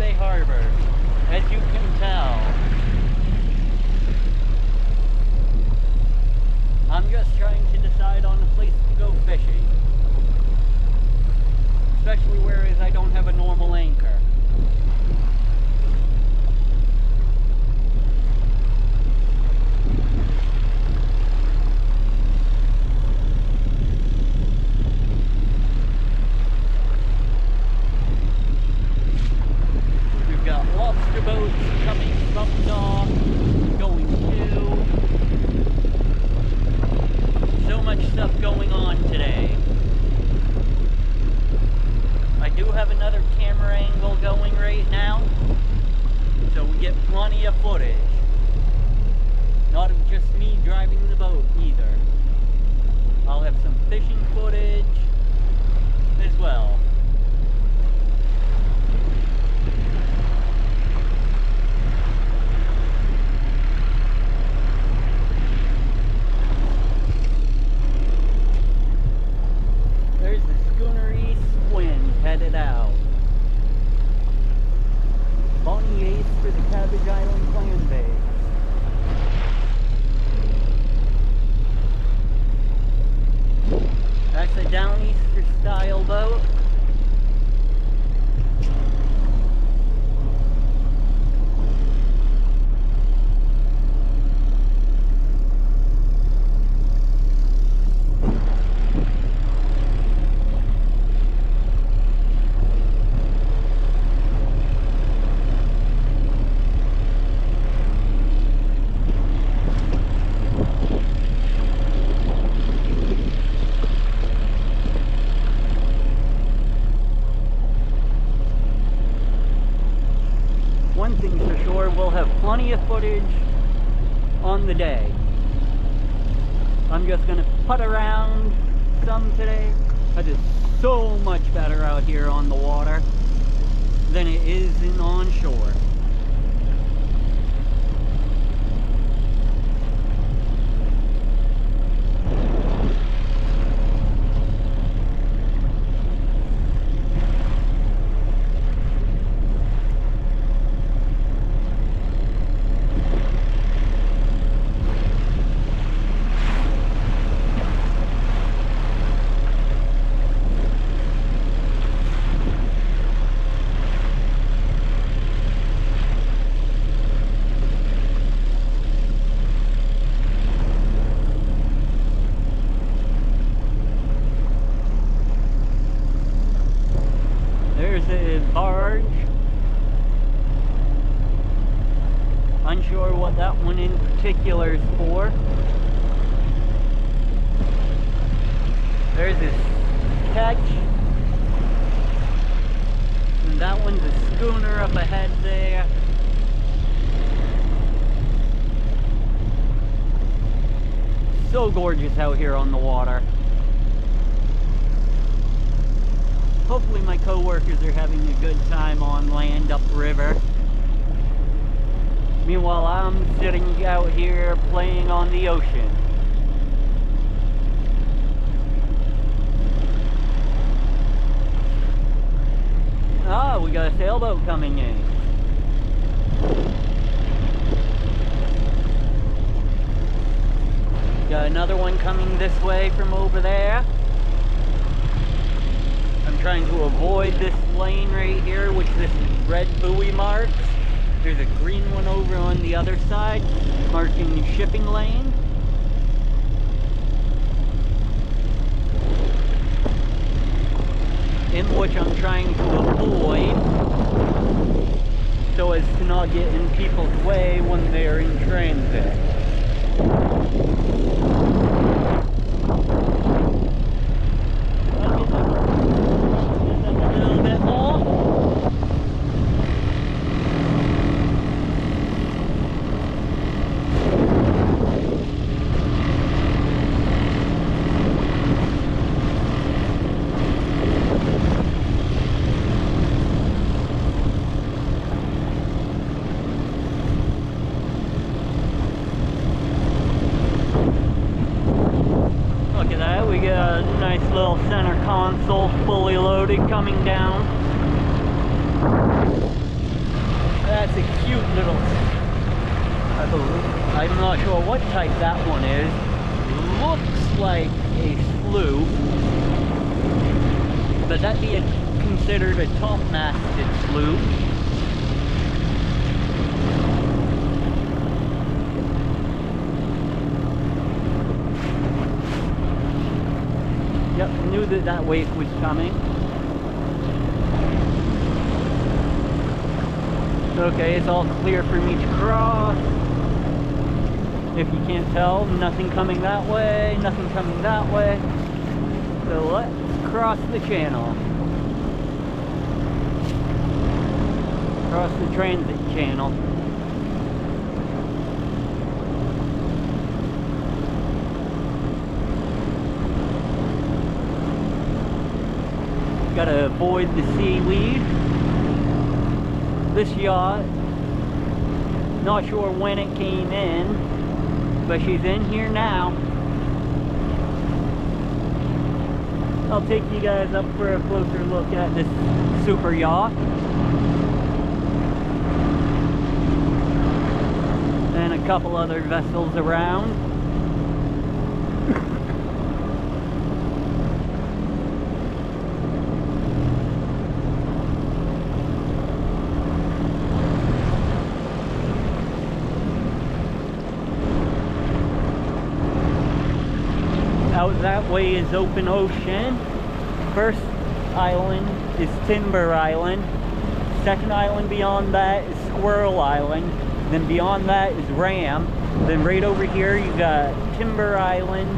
Boothbay Harbor, as you can tell. I'm just trying to decide on a place to go fishing. Especially whereas I don't have a normal anchor. We've got lobster boats coming from the dock, going to. So much stuff going on today. I do have another camera angle going right now, so we get plenty of footage. Not of just me driving the boat either. I'll have some fishing footage as well. There's the schooner east wind headed out. Bonnie Ace for the Cabbage Island Clan Base. That's a Downeaster style boat. One thing's for sure, we'll have plenty of footage on the day. I'm just gonna putt around some today. It is so much better out here on the water than it is in onshore. There's a barge. Unsure what that one in particular is for. There's this catch. And that one's a schooner up ahead there. So gorgeous out here on the water. Hopefully my co-workers are having a good time on land upriver. Meanwhile, I'm sitting out here playing on the ocean. Ah, we got a sailboat coming in. Got another one coming this way from over there. I'm trying to avoid this lane right here, which this red buoy marks. There's a green one over on the other side, marking the shipping lane. In which I'm trying to avoid, so as to not get in people's way when they're in transit. Little center console fully loaded coming down. that's a cute little, I'm not sure what type that one is. Looks like a sloop, but that'd be considered a top-masted sloop. Yep, knew that that wave was coming. Okay, it's all clear for me to cross. If you can't tell, nothing coming that way, nothing coming that way. So let's cross the channel. Cross the transit channel. Gotta avoid the seaweed. This yacht, not sure when it came in, but she's in here now. I'll take you guys up for a closer look at this super yacht. And a couple other vessels around. Out that way is open ocean. First island is Timber Island. Second island beyond that is Squirrel Island. Then beyond that is Ram. Then right over here you got Timber Island,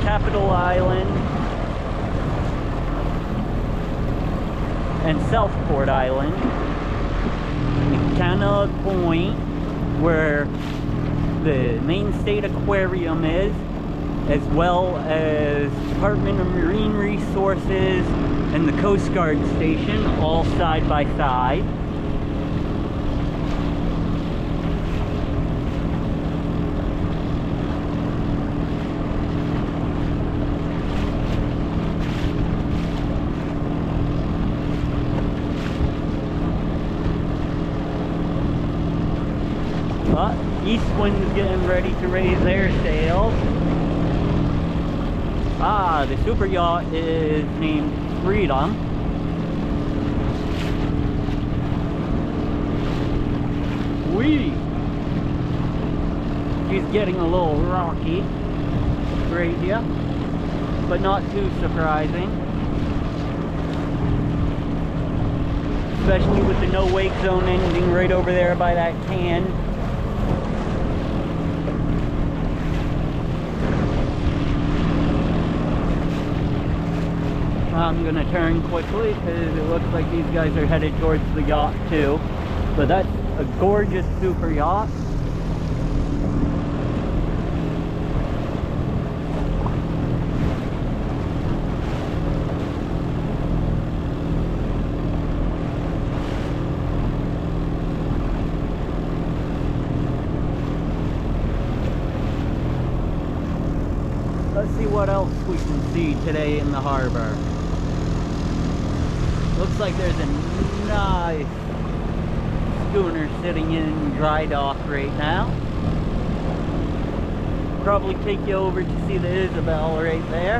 Capital Island, and Southport Island. And Canada Point, where the Maine State Aquarium is, as well as Department of Marine Resources and the Coast Guard station, all side by side. But East Wind is getting ready to raise their sails. Ah, the super yacht is named Freedom. Whee! She's getting a little rocky right here, but not too surprising. Especially with the no wake zone ending right over there by that can. I'm going to turn quickly because it looks like these guys are headed towards the yacht too. But that's a gorgeous super yacht. Let's see what else we can see today in the harbor. Looks like there's a nice schooner sitting in dry dock right now. Probably take you over to see the Isabel right there.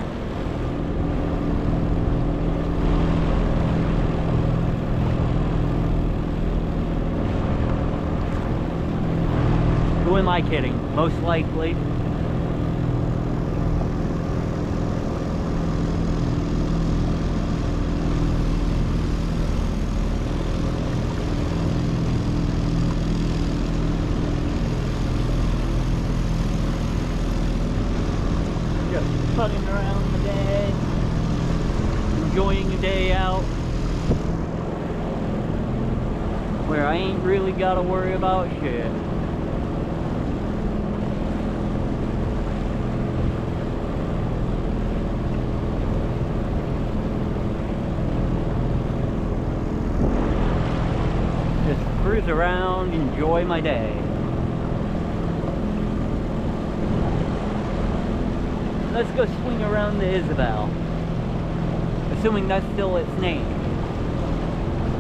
Who am I kidding? Most likely. Putting around the day, enjoying a day out where I ain't really gotta worry about shit. Just cruise around, enjoy my day. Let's go swing around the Isabel. Assuming that's still its name.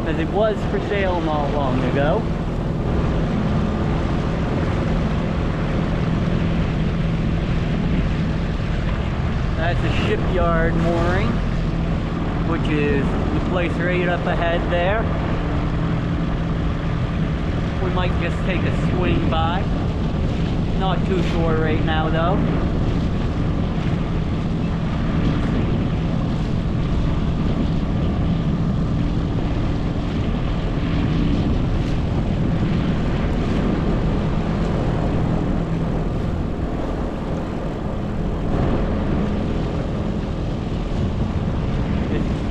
as it was for sale not long ago. That's a shipyard mooring, which is the place right up ahead there. We might just take a swing by. Not too sure right now though.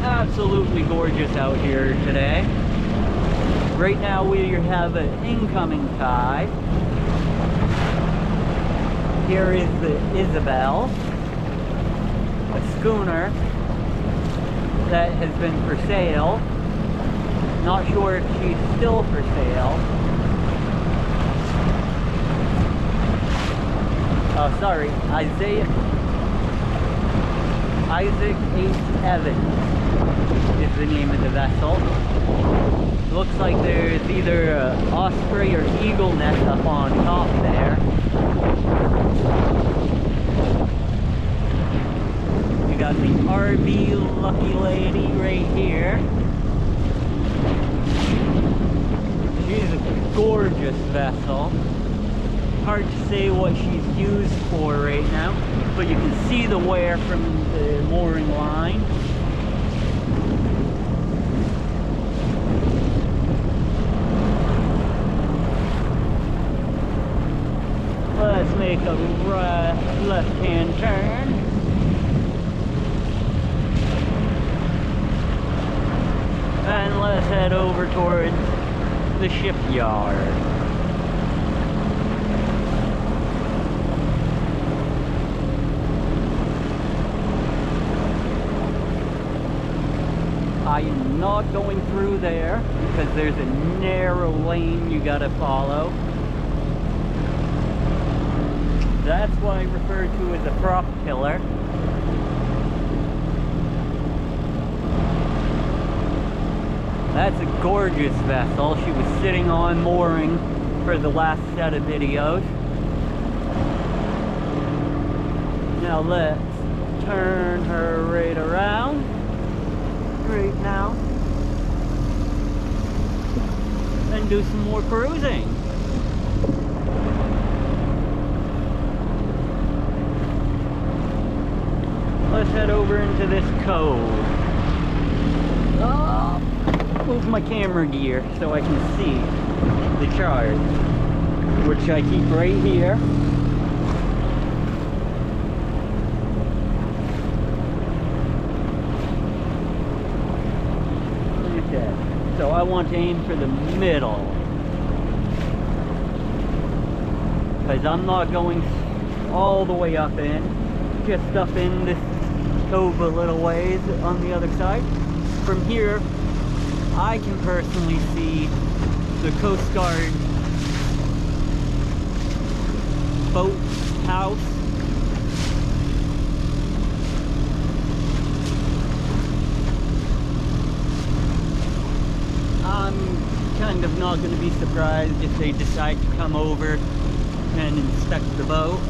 Absolutely gorgeous out here today. Right now we have an incoming tide. Here is the Isabel, a schooner that has been for sale. Not sure if she's still for sale. Oh, sorry, Isaac H. Evans is the name of the vessel. Looks like there's either an osprey or eagle nest up on top there. You got the RV Lucky Lady right here. She's a gorgeous vessel. Hard to say what she's used for right now, but you can see the wear from the mooring line. Let's make a left-hand turn. And let's head over towards the shipyard. I am not going through there because there's a narrow lane you gotta follow. That's what I refer to as a prop pillar. That's a gorgeous vessel. She was sitting on mooring for the last set of videos. Now let's turn her right around right now and do some more cruising. Let's head over into this cove. Oh, move my camera gear so I can see the chart, which I keep right here. Okay, so I want to aim for the middle, because I'm not going all the way up in, just up in this cove a little ways on the other side. From here, I can personally see the Coast Guard boat house. I'm kind of not going to be surprised if they decide to come over and inspect the boat.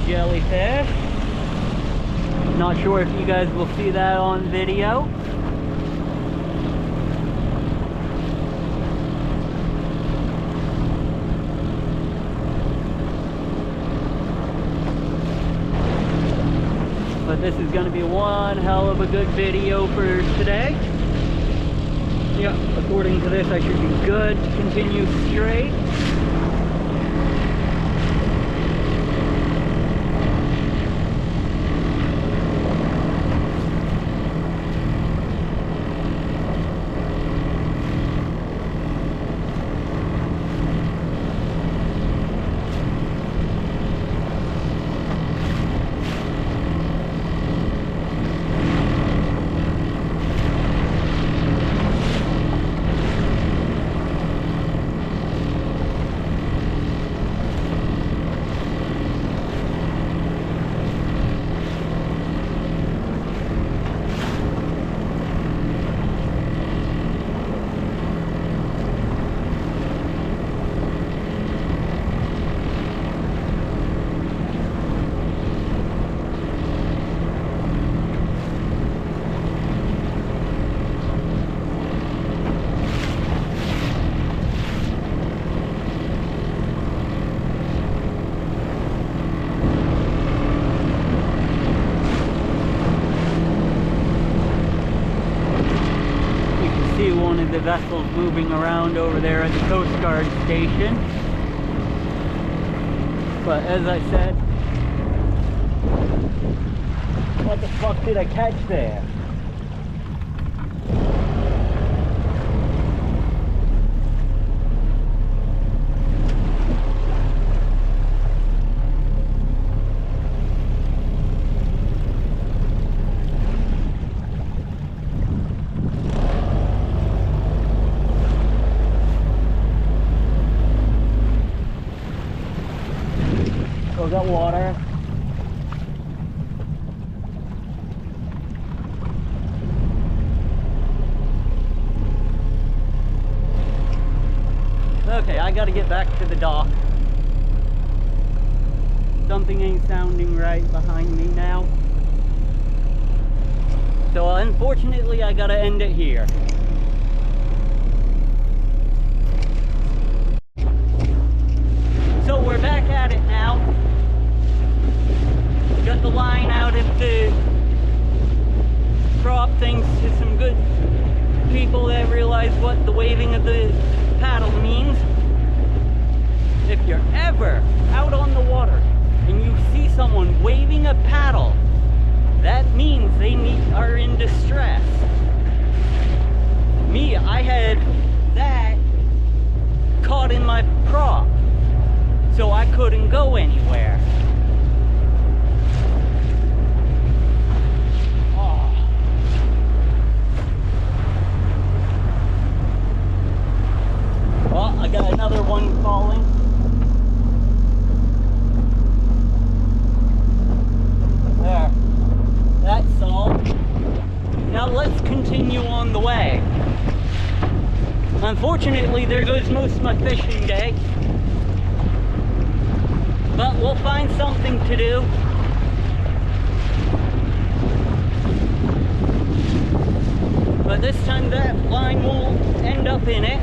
Jellyfish. Not sure if you guys will see that on video. But this is going to be one hell of a good video for today. Yeah, according to this I should be good to continue straight. one of the vessels moving around over there at the Coast Guard station. But as I said, what the fuck did I catch there? Oh, got water. Okay, I gotta get back to the dock. Something ain't sounding right behind me now. So unfortunately, I gotta end it here. So we're back at it now. Got the line out of the prop, thanks to some good people that realize what the waving of the paddle means. If you're ever out on the water and you see someone waving a paddle, that means they are in distress. Me, I had that caught in my prop, so I couldn't go anywhere. Well, I got another one falling. There. That's all. Now let's continue on the way. Unfortunately, there goes most of my fishing day. But we'll find something to do. But this time that line won't end up in it.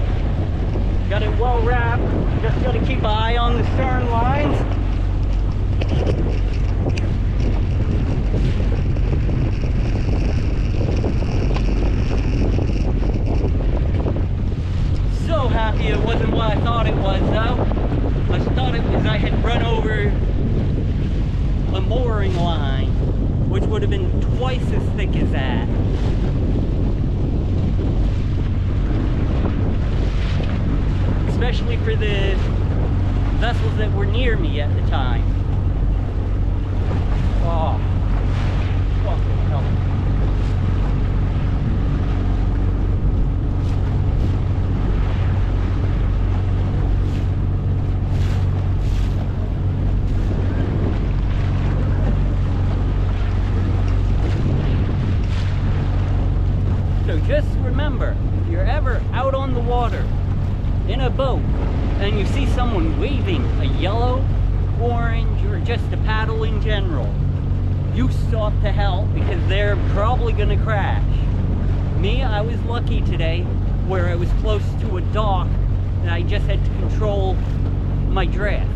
Got it well wrapped. Just got to keep an eye on the stern lines. So happy it wasn't what I thought it was, though. I thought it was I had run over a mooring line, which would have been twice as thick as that. Especially for the vessels that were near me at the time. Oh, fucking hell. So just remember, if you're ever out on the water, in a boat, and you see someone waving a yellow, orange, or just a paddle in general, you stop to help because they're probably gonna crash. Me, I was lucky today where I was close to a dock and I just had to control my drift.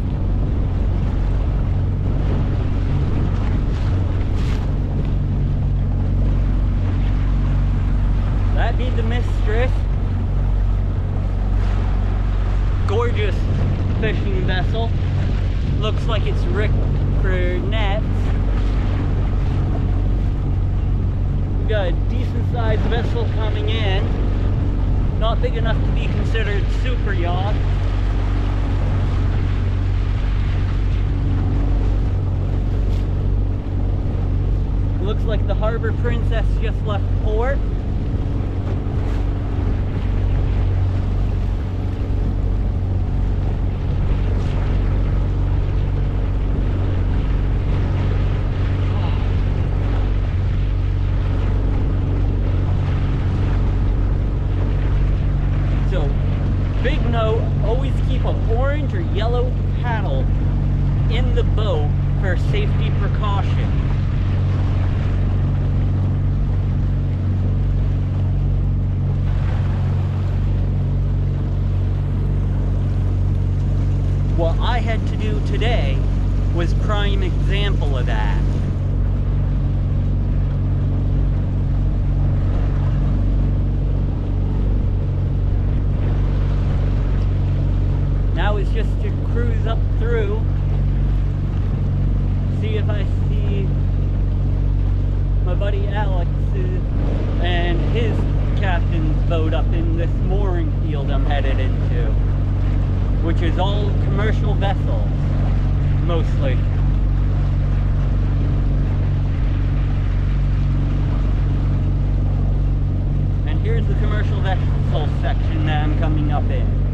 That'd be the Mistress. Gorgeous fishing vessel. Looks like it's rigged for nets. We got a decent sized vessel coming in. Not big enough to be considered super yacht. Looks like the Harbor Princess just left port. Big note, always keep an orange or yellow paddle in the boat for safety precaution. What I had to do today was prime example of that. if I see my buddy Alex and his captain's boat up in this mooring field I'm headed into, which is all commercial vessels, mostly. And here's the commercial vessel section that I'm coming up in.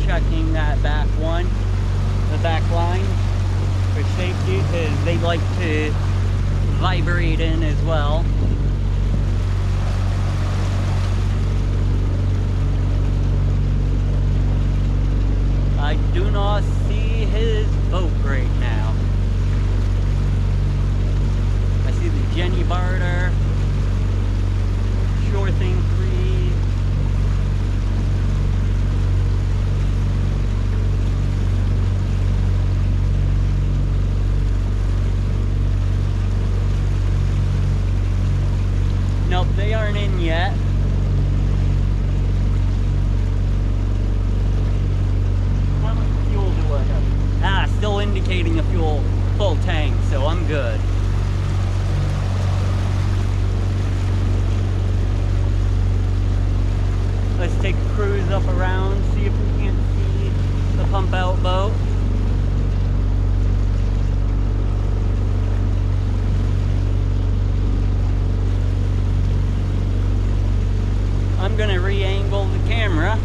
Checking that back one, the back line for safety, because they like to vibrate in as well. I do not see his boat right now. I see the Jenny Barter, Sure Thing 3. Nope, they aren't in yet. How much fuel do I have? Ah, still indicating a full tank, so I'm good. Let's take a cruise up around, see if we can't see the pump out boat. I'm going to re-angle the camera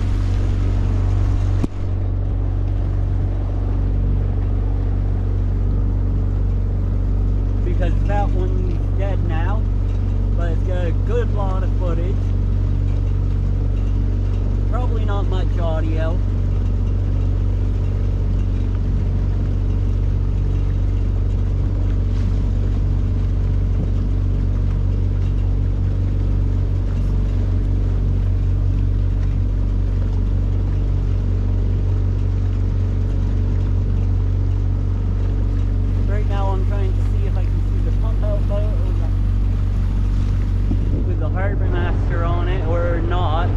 because that one's dead now, but it's got a good lot of footage. Probably not much audio. Harbor master on it or not.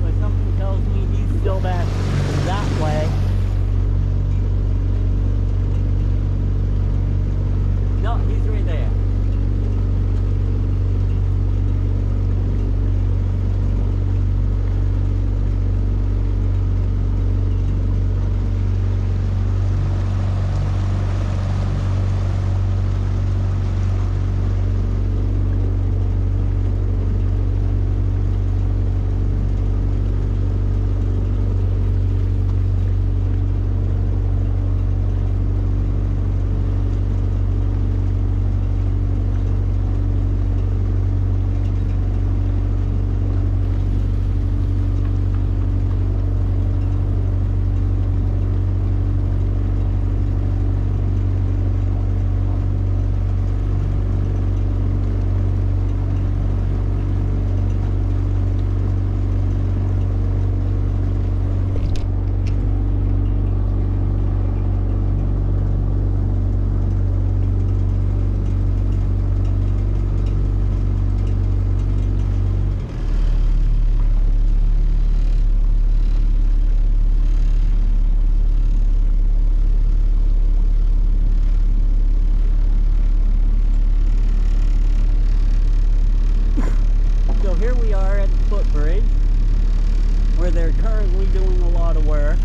But something tells me he's still back that way. No, he's right there. Here we are at the footbridge where they're currently doing a lot of work.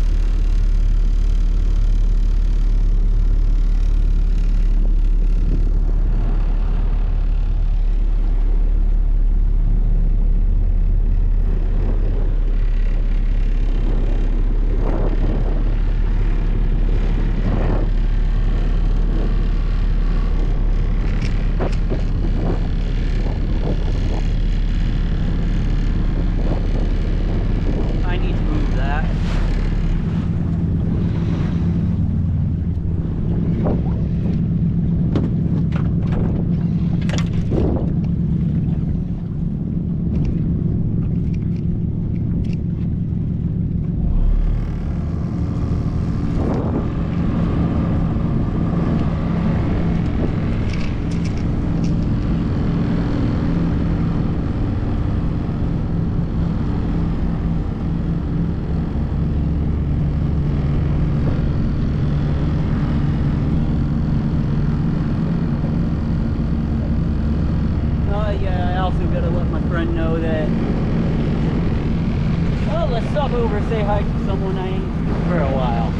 stop over, say hi to someone I ain't seen for a while.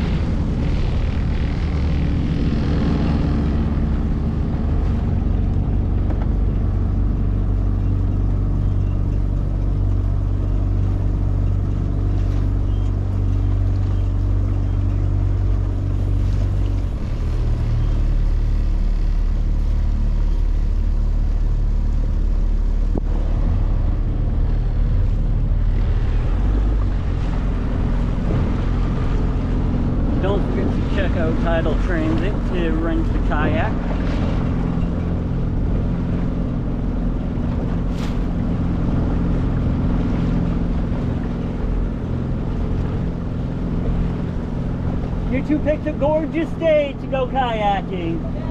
Don't forget to check out Tidal Transit to rent the kayak. You two picked a gorgeous day to go kayaking.